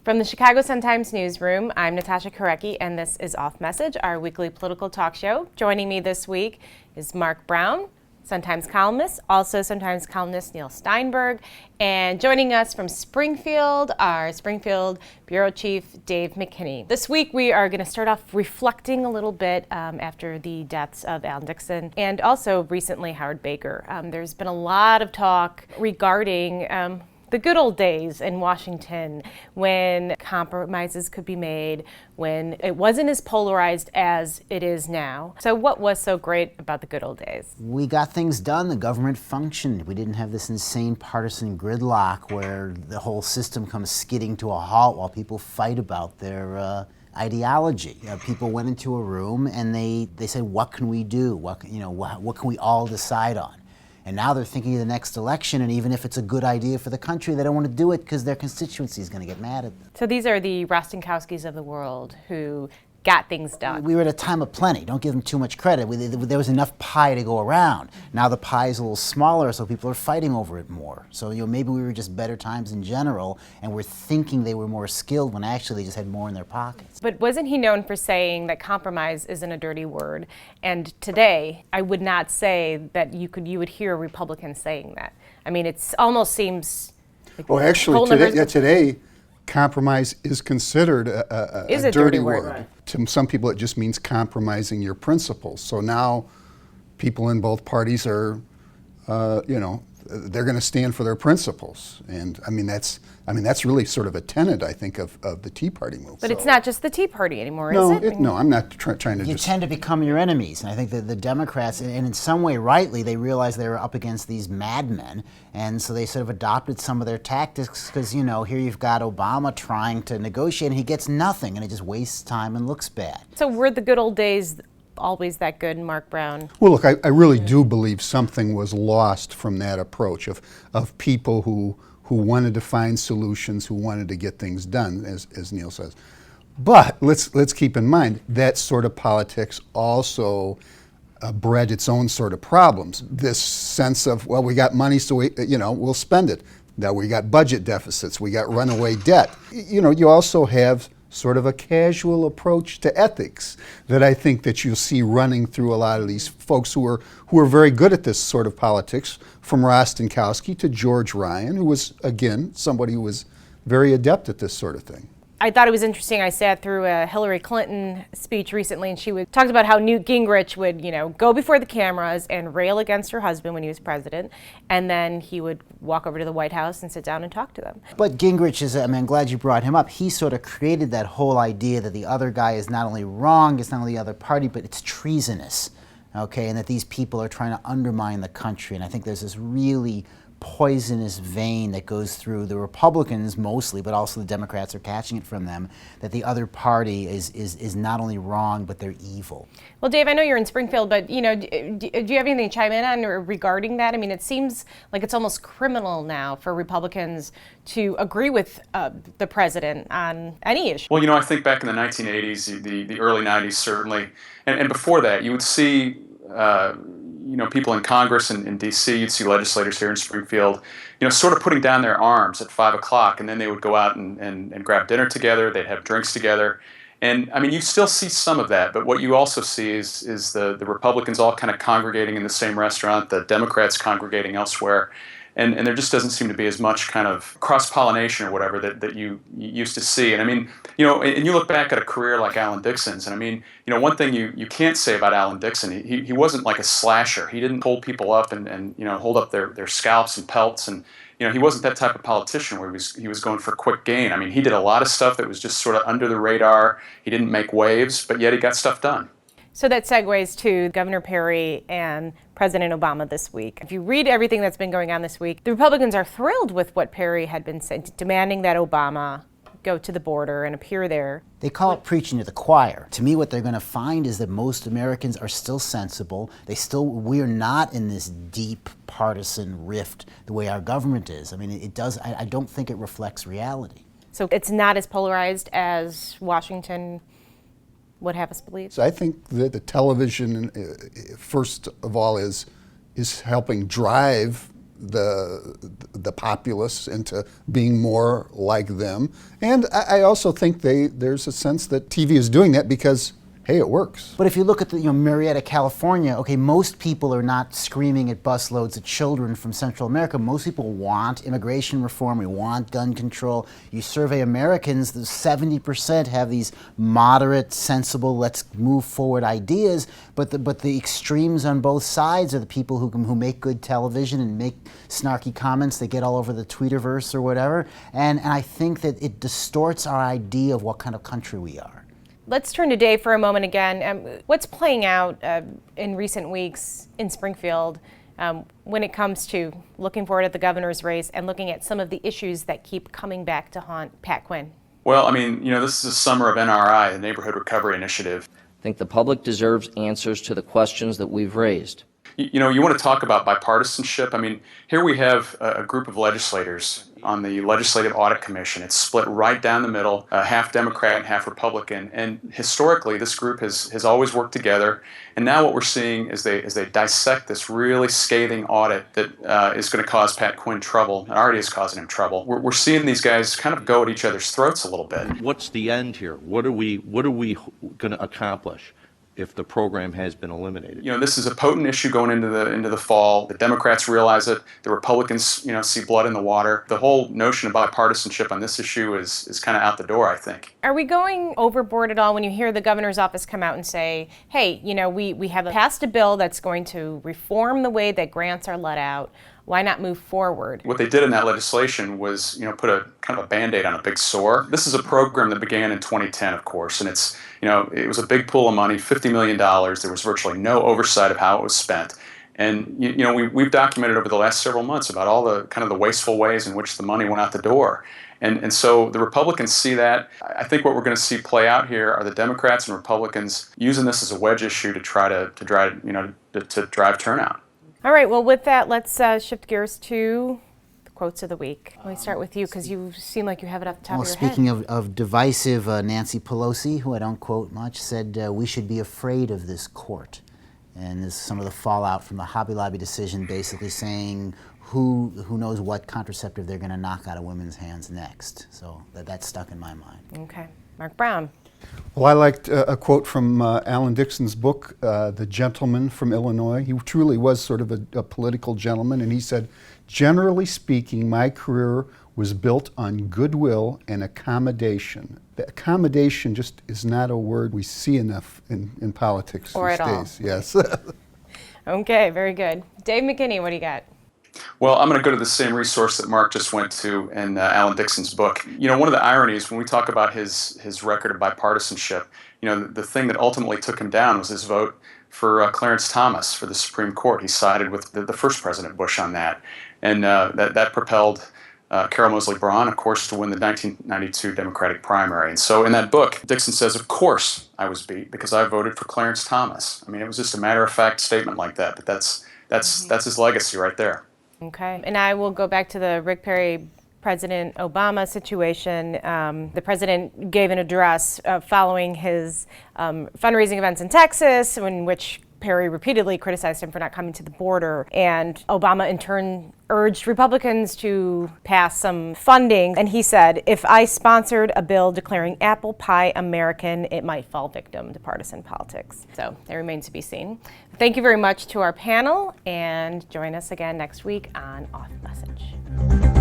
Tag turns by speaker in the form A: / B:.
A: From the Chicago Sun-Times newsroom, I'm Natasha Korecki, and this is Off Message, our weekly political talk show. Joining me this week is Mark Brown, Sun-Times columnist, also Sun-Times columnist Neil Steinberg, and joining us from Springfield, our Springfield Bureau Chief Dave McKinney. This week we are going to start off reflecting a little bit after the deaths of Alan Dixon and also recently Howard Baker. There's been a lot of talk regarding the good old days in Washington when compromises could be made, when it wasn't as polarized as it is now. So what was so great about the good old days?
B: We got things done. The government functioned. We didn't have this insane partisan gridlock where the whole system comes skidding to a halt while people fight about their ideology. People went into a room and they said, what can we do? What can we all decide on? And now they're thinking of the next election, and even if it's a good idea for the country, they don't want to do it because their constituency is going to get mad at them.
A: So these are the Rostenkowskis of the world who got things done.
B: We were at a time of plenty. Don't give them too much credit. There was enough pie to go around. Now the pie is a little smaller, so people are fighting over it more. So maybe we were just better times in general, and we're thinking they were more skilled when actually they just had more in their pockets.
A: But wasn't he known for saying that compromise isn't a dirty word? And today, I would not say that you would hear a Republican saying that. I mean, it almost seems like
C: today, compromise is considered a dirty word. Right. To some people, it just means compromising your principles. So now, people in both parties are, they're going to stand for their principles, and that's really sort of a tenet, I think, of the Tea Party movement.
A: But it's not just the Tea Party anymore,
C: is
A: it?
C: No, I'm not trying to.
B: You tend to become your enemies, and I think that the Democrats, and in some way, rightly, they realized they were up against these madmen, and so they sort of adopted some of their tactics. Because here you've got Obama trying to negotiate, and he gets nothing, and it just wastes time and looks bad.
A: So were the good old days always that good, Mark Brown?
C: Well, look, I really do believe something was lost from that approach of people who wanted to find solutions, who wanted to get things done, as Neil says. But let's keep in mind that sort of politics also bred its own sort of problems. This sense of, well, we got money, so we'll spend it. Now we got budget deficits, we got runaway debt. You also have sort of a casual approach to ethics that I think that you'll see running through a lot of these folks who are very good at this sort of politics, from Rostenkowski to George Ryan, who was, again, somebody who was very adept at this sort of thing.
A: I thought it was interesting. I sat through a Hillary Clinton speech recently, and she talked about how Newt Gingrich would, go before the cameras and rail against her husband when he was president, and then he would walk over to the White House and sit down and talk to them.
B: But Gingrich is, I'm glad you brought him up. He sort of created that whole idea that the other guy is not only wrong, it's not only the other party, but it's treasonous, okay, and that these people are trying to undermine the country. And I think there's this really poisonous vein that goes through the Republicans mostly, but also the Democrats are catching it from them, that the other party is not only wrong, but they're evil.
A: Well, Dave, I know you're in Springfield, but do you have anything to chime in on regarding that? I mean, it seems like it's almost criminal now for Republicans to agree with the president on any issue.
D: Well, I think back in the 1980s, the early 90s certainly, and before that, you would see people in Congress and in D.C., you'd see legislators here in Springfield, sort of putting down their arms at 5 o'clock, and then they would go out and grab dinner together, they'd have drinks together. And, you still see some of that, but what you also see is the Republicans all kind of congregating in the same restaurant, the Democrats congregating elsewhere. And there just doesn't seem to be as much kind of cross-pollination or whatever that you used to see. And and you look back at a career like Alan Dixon's, and one thing you can't say about Alan Dixon, he wasn't like a slasher. He didn't hold people up and hold up their scalps and pelts, and he wasn't that type of politician where he was going for quick gain. He did a lot of stuff that was just sort of under the radar. He didn't make waves, but yet he got stuff done.
A: So that segues to Governor Perry and President Obama this week. If you read everything that's been going on this week, the Republicans are thrilled with what Perry had been saying, demanding that Obama go to the border and appear there.
B: They call it preaching to the choir. To me, what they're going to find is that most Americans are still sensible. We're not in this deep partisan rift the way our government is. I don't think it reflects reality.
A: So it's not as polarized as Washington would have us believe?
C: So I think that the television, first of all, is helping drive the populace into being more like them. And I also think there's a sense that TV is doing that because, hey, it works.
B: But if you look at the Marietta, California, okay, most people are not screaming at busloads of children from Central America. Most people want immigration reform. We want gun control. You survey Americans, the 70% have these moderate, sensible, let's move forward ideas. But the extremes on both sides are the people who make good television and make snarky comments that get all over the Twitterverse or whatever. And I think that it distorts our idea of what kind of country we are.
A: Let's turn to Dave for a moment again. What's playing out in recent weeks in Springfield when it comes to looking forward at the governor's race and looking at some of the issues that keep coming back to haunt Pat Quinn?
D: Well, I mean, this is the summer of NRI, the Neighborhood Recovery Initiative.
E: I think the public deserves answers to the questions that we've raised.
D: You want to talk about bipartisanship. I mean, here we have a group of legislators on the Legislative Audit Commission. It's split right down the middle, half Democrat and half Republican. And historically, this group has always worked together. And now what we're seeing is they dissect this really scathing audit that is going to cause Pat Quinn trouble, and already is causing him trouble. We're seeing these guys kind of go at each other's throats a little bit.
F: What's the end here? What are we going to accomplish if the program has been eliminated?
D: This is a potent issue going into the fall. The Democrats realize it. The Republicans, see blood in the water. The whole notion of bipartisanship on this issue is kind of out the door, I think.
A: Are we going overboard at all when you hear the governor's office come out and say, hey, we have passed a bill that's going to reform the way that grants are let out. Why not move forward? What they did in that legislation was, put a kind of a Band-Aid on a big sore. This is a program that began in 2010, of course, and it's, it was a big pool of money, $50 million. There was virtually no oversight of how it was spent. And, we've documented over the last several months about all the kind of the wasteful ways in which the money went out the door. And so the Republicans see that. I think what we're going to see play out here are the Democrats and Republicans using this as a wedge issue to try to drive turnout. All right, well, with that, let's shift gears to the quotes of the week. Let me start with you, because you seem like you have it off the top of your head.
B: Speaking of divisive, Nancy Pelosi, who I don't quote much, said we should be afraid of this court. And this is some of the fallout from the Hobby Lobby decision, basically saying who knows what contraceptive they're going to knock out of women's hands next. So that's stuck in my mind.
A: Okay. Mark Brown.
C: Well, I liked a quote from Alan Dixon's book, The Gentleman from Illinois. He truly was sort of a political gentleman, and he said, generally speaking, my career was built on goodwill and accommodation. The accommodation just is not a word we see enough in politics
A: or
C: these
A: at
C: days.
A: all.
C: Yes.
A: Okay, very good. Dave McKinney, what do you got?
D: Well, I'm going to go to the same resource that Mark just went to in Alan Dixon's book. One of the ironies when we talk about his record of bipartisanship, the thing that ultimately took him down was his vote for Clarence Thomas for the Supreme Court. He sided with the first President Bush on that. And that propelled Carol Moseley Braun, of course, to win the 1992 Democratic primary. And so in that book, Dixon says, of course I was beat because I voted for Clarence Thomas. I mean, it was just a matter-of-fact statement like that, but that's his legacy right there.
A: Okay, and I will go back to the Rick Perry President Obama situation. The president gave an address following his fundraising events in Texas, in which Perry repeatedly criticized him for not coming to the border. And Obama, in turn, urged Republicans to pass some funding. And he said, if I sponsored a bill declaring apple pie American, it might fall victim to partisan politics. So that remains to be seen. Thank you very much to our panel, and join us again next week on Off Message.